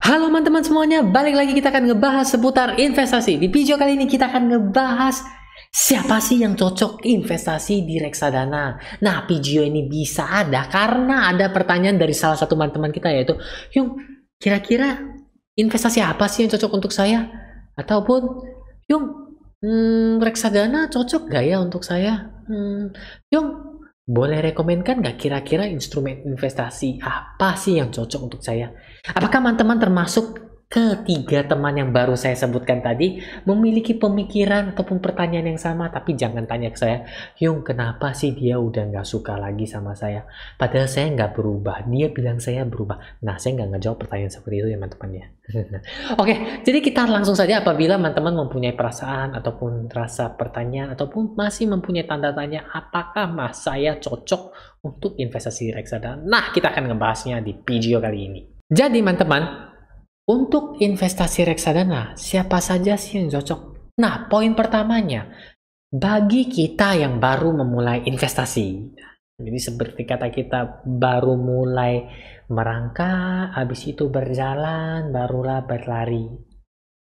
Halo teman-teman semuanya, balik lagi kita akan ngebahas seputar investasi. Di video kali ini kita akan ngebahas siapa sih yang cocok investasi di reksadana. Nah, video ini bisa ada karena ada pertanyaan dari salah satu teman-teman kita, yaitu, Yung, kira-kira investasi apa sih yang cocok untuk saya? Ataupun, Yung, reksadana cocok gak ya untuk saya? Yung, boleh rekomendkan nggak kira-kira instrumen investasi apa sih yang cocok untuk saya? Apakah teman-teman termasuk ketiga teman yang baru saya sebutkan tadi memiliki pemikiran ataupun pertanyaan yang sama? Tapi jangan tanya ke saya, Yung, kenapa sih dia udah nggak suka lagi sama saya? Padahal saya nggak berubah. Dia bilang saya berubah. Nah, saya nggak ngejawab pertanyaan seperti itu ya teman-teman ya. Oke, jadi kita langsung saja apabila teman-teman mempunyai perasaan ataupun rasa pertanyaan ataupun masih mempunyai tanda tanya apakah saya cocok untuk investasi reksadana. Nah, kita akan ngebahasnya di video kali ini. Jadi teman-teman, untuk investasi reksadana, siapa saja sih yang cocok? Nah, poin pertamanya, bagi kita yang baru memulai investasi. Jadi seperti kata kita baru mulai merangkak, habis itu berjalan, barulah berlari.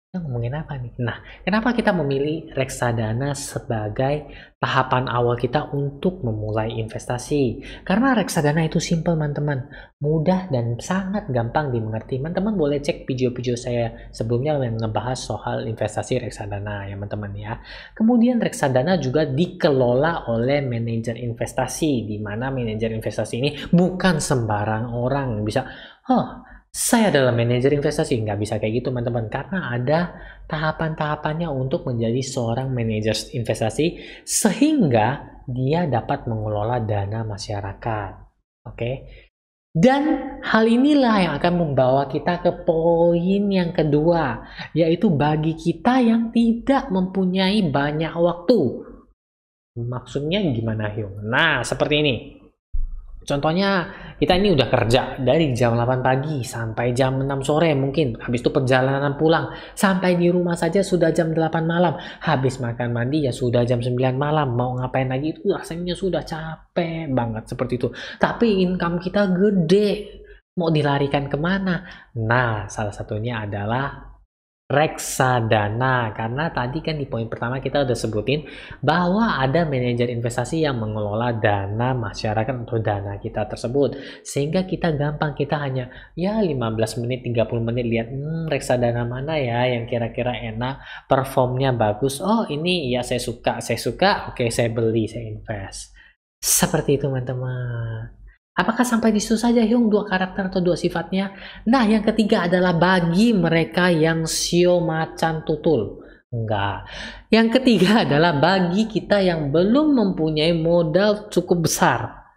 Kita ngomongin apa nih? Nah, kenapa kita memilih reksadana sebagai tahapan awal kita untuk memulai investasi? Karena reksadana itu simple, teman-teman. Mudah dan sangat gampang dimengerti. Teman-teman boleh cek video-video saya sebelumnya yang ngebahas soal investasi reksadana ya, teman-teman ya. Kemudian reksadana juga dikelola oleh manajer investasi, di mana manajer investasi ini bukan sembarang orang bisa, saya adalah manajer investasi. Nggak bisa kayak gitu teman-teman, karena ada tahapan-tahapannya untuk menjadi seorang manajer investasi sehingga dia dapat mengelola dana masyarakat. Oke. Dan hal inilah yang akan membawa kita ke poin yang kedua, yaitu bagi kita yang tidak mempunyai banyak waktu. Maksudnya gimana, Hyung? Nah, seperti ini. Contohnya, kita ini udah kerja dari jam 8 pagi sampai jam 6 sore mungkin. Habis itu perjalanan pulang. Sampai di rumah saja sudah jam 8 malam. Habis makan mandi ya sudah jam 9 malam. Mau ngapain lagi itu rasanya sudah capek banget seperti itu. Tapi income kita gede. Mau dilarikan kemana? Nah, salah satunya adalah reksadana, karena tadi kan di poin pertama kita udah sebutin bahwa ada manajer investasi yang mengelola dana masyarakat atau dana kita tersebut, sehingga kita gampang, kita hanya ya 15 menit 30 menit lihat reksadana mana ya yang kira-kira enak, performnya bagus, oh ini ya saya suka, oke saya beli, saya invest. Seperti itu teman-teman. Apakah sampai di situ saja, Hyung, dua karakter atau dua sifatnya? Nah, yang ketiga adalah bagi mereka yang sio macan tutul. Enggak. Yang ketiga adalah bagi kita yang belum mempunyai modal cukup besar.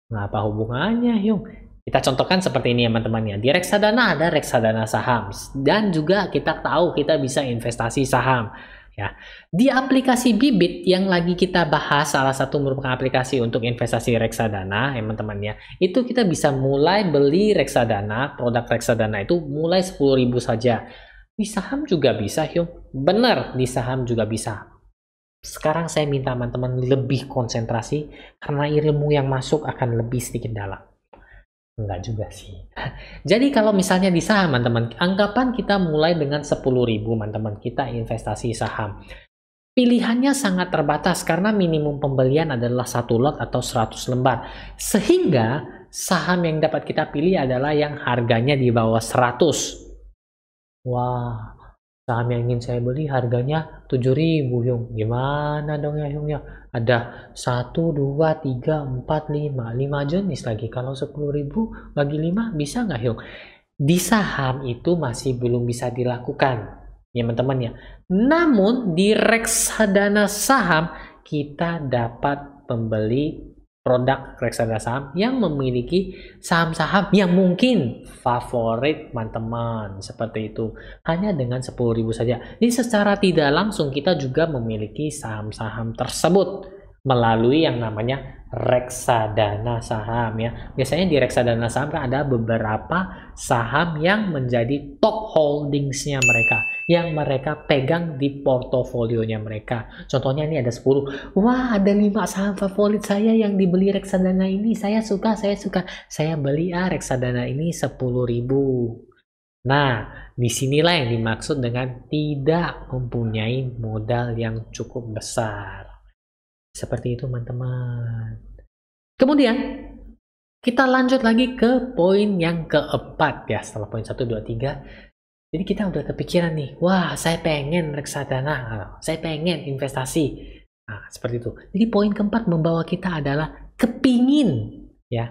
Nah, apa hubungannya, Hyung? Kita contohkan seperti ini ya, teman-teman ya. Di reksadana ada reksadana saham. Dan juga kita tahu kita bisa investasi saham. Ya, di aplikasi Bibit yang lagi kita bahas, salah satu merupakan aplikasi untuk investasi reksadana, teman-teman ya. Itu kita bisa mulai beli reksadana, produk reksadana itu mulai 10.000 saja. Di saham juga bisa, Hyung. Benar, di saham juga bisa. Sekarang saya minta teman-teman lebih konsentrasi karena ilmu yang masuk akan lebih sedikit dalam. Enggak juga sih. Jadi kalau misalnya di saham, teman-teman, anggapan kita mulai dengan 10.000, teman-teman, kita investasi saham. Pilihannya sangat terbatas karena minimum pembelian adalah 1 lot atau 100 lembar. Sehingga saham yang dapat kita pilih adalah yang harganya di bawah 100. Wah, saham yang ingin saya beli harganya 7.000, Hyung. Gimana dong ya, Hyung ya? Ada 1, 2, 3, 4, 5 jenis lagi. Kalau 10.000 bagi 5 bisa nggak, Hyung? Di saham itu masih belum bisa dilakukan, ya teman-teman ya. Namun di reksadana saham kita dapat membeli produk reksadana saham yang memiliki saham-saham yang mungkin favorit teman-teman, seperti itu, hanya dengan 10.000 saja. Jadi secara tidak langsung kita juga memiliki saham-saham tersebut melalui yang namanya reksadana saham ya. Biasanya di reksadana saham kan ada beberapa saham yang menjadi top holdingsnya mereka, yang mereka pegang di portofolionya mereka. Contohnya ini ada 10. Wah, ada 5 saham favorit saya yang dibeli reksadana ini. Saya suka. Saya beli reksadana ini 10.000. Nah, disinilah yang dimaksud dengan tidak mempunyai modal yang cukup besar. Seperti itu, teman-teman. Kemudian, kita lanjut lagi ke poin yang keempat ya, setelah poin 1, 2, 3. Jadi kita udah kepikiran nih, wah saya pengen reksadana, saya pengen investasi. Nah, seperti itu. Jadi poin keempat membawa kita adalah kepingin ya,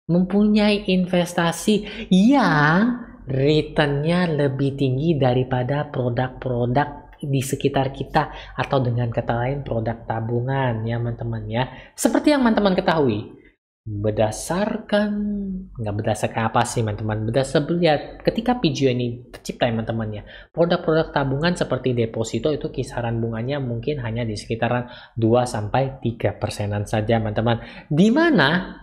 mempunyai investasi yang returnnya lebih tinggi daripada produk-produk di sekitar kita, atau dengan kata lain produk tabungan ya teman-teman ya. Seperti yang teman-teman ketahui, berdasarkan apa sih teman-teman, berdasarkan lihat ketika PGO ini tercipta ya teman-teman ya, produk-produk tabungan seperti deposito itu kisaran bunganya mungkin hanya di sekitaran 2-3% saja teman-teman, dimana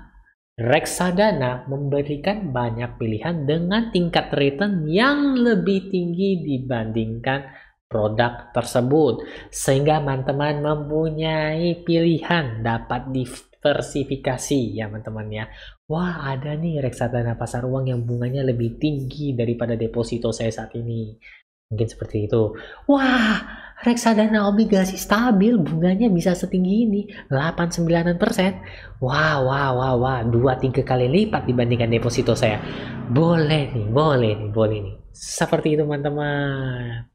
reksadana memberikan banyak pilihan dengan tingkat return yang lebih tinggi dibandingkan produk tersebut, sehingga teman-teman mempunyai pilihan, dapat diversifikasi ya teman-teman ya. Wah, ada nih reksadana pasar uang yang bunganya lebih tinggi daripada deposito saya saat ini, mungkin seperti itu. Wah, reksadana obligasi stabil bunganya bisa setinggi ini 8-9%. Wah, 2-3 kali lipat dibandingkan deposito saya. Boleh nih. Seperti itu teman-teman.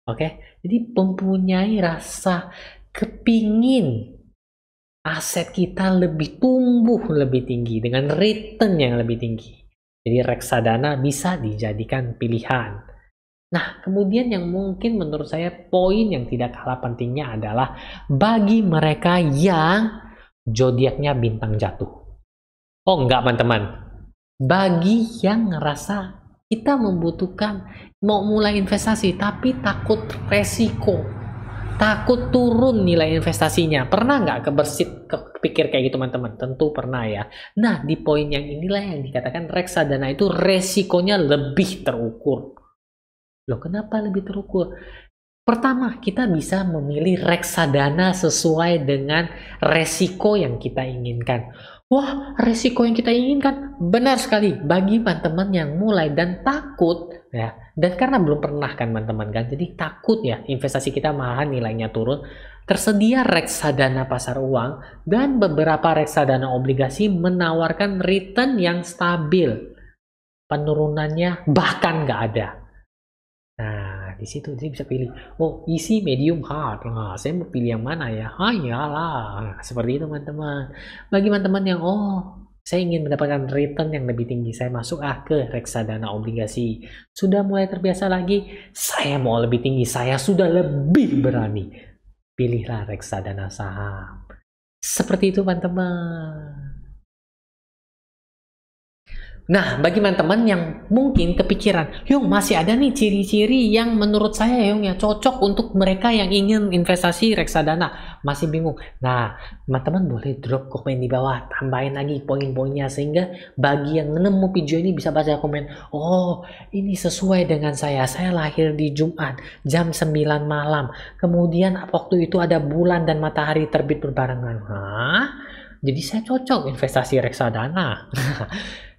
Oke, jadi mempunyai rasa kepingin aset kita lebih tumbuh lebih tinggi dengan return yang lebih tinggi. Jadi reksadana bisa dijadikan pilihan. Nah, kemudian yang mungkin menurut saya poin yang tidak kalah pentingnya adalah bagi mereka yang zodiaknya bintang jatuh. Oh enggak teman-teman, bagi yang ngerasa kita membutuhkan mau mulai investasi tapi takut resiko, takut turun nilai investasinya. Pernah nggak kepikir kayak gitu teman-teman? Tentu pernah ya. Nah, di poin yang inilah yang dikatakan reksadana itu resikonya lebih terukur. Loh, kenapa lebih terukur? Pertama, kita bisa memilih reksadana sesuai dengan resiko yang kita inginkan. Wah, resiko yang kita inginkan benar sekali bagi teman-teman yang mulai dan takut ya. Dan karena belum pernah kan teman-teman kan, jadi takut ya investasi kita malahan nilainya turun. Tersedia reksadana pasar uang dan beberapa reksadana obligasi menawarkan return yang stabil. Penurunannya bahkan nggak ada. Nah, di situ jadi bisa pilih, oh easy, medium, hard. Nah, saya mau pilih yang mana ya? Iyalah, seperti itu teman-teman. Bagi teman-teman yang saya ingin mendapatkan return yang lebih tinggi, saya masuk ke reksadana obligasi. Sudah mulai terbiasa lagi, saya mau lebih tinggi, saya sudah lebih berani. Pilihlah reksadana saham. Seperti itu teman-teman. Nah, bagi teman-teman yang mungkin kepikiran, Yung masih ada nih ciri-ciri yang menurut saya Yung ya cocok untuk mereka yang ingin investasi reksadana, masih bingung. Nah, teman-teman boleh drop komen di bawah, tambahin lagi poin-poinnya sehingga bagi yang nemu video ini bisa baca komen, oh ini sesuai dengan saya lahir di Jumat jam 9 malam, kemudian waktu itu ada bulan dan matahari terbit berbarengan. Hah? Jadi saya cocok investasi reksadana.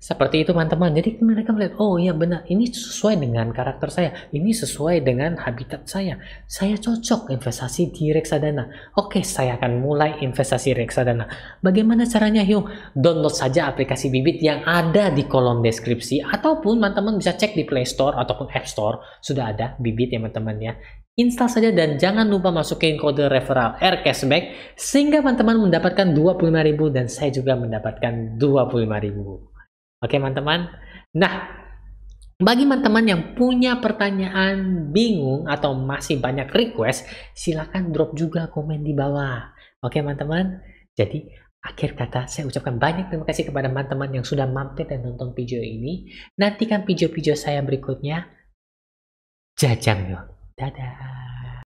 Seperti itu teman-teman. Jadi mereka melihat, oh iya benar, ini sesuai dengan karakter saya, ini sesuai dengan habitat saya cocok investasi di reksadana. Oke, saya akan mulai investasi reksadana. Bagaimana caranya? Yuk, download saja aplikasi Bibit yang ada di kolom deskripsi, ataupun teman-teman bisa cek di Play Store ataupun App Store, sudah ada Bibit ya teman-teman ya. Install saja dan jangan lupa masukin kode referral RCashback sehingga teman-teman mendapatkan 25.000 dan saya juga mendapatkan 25.000. Oke teman-teman. Nah, bagi teman-teman yang punya pertanyaan, bingung atau masih banyak request, silakan drop juga komen di bawah. Oke teman-teman. Jadi akhir kata saya ucapkan banyak terima kasih kepada teman-teman yang sudah mampir dan nonton video ini. Nantikan video-video saya berikutnya. Jajang yuk. Dadah.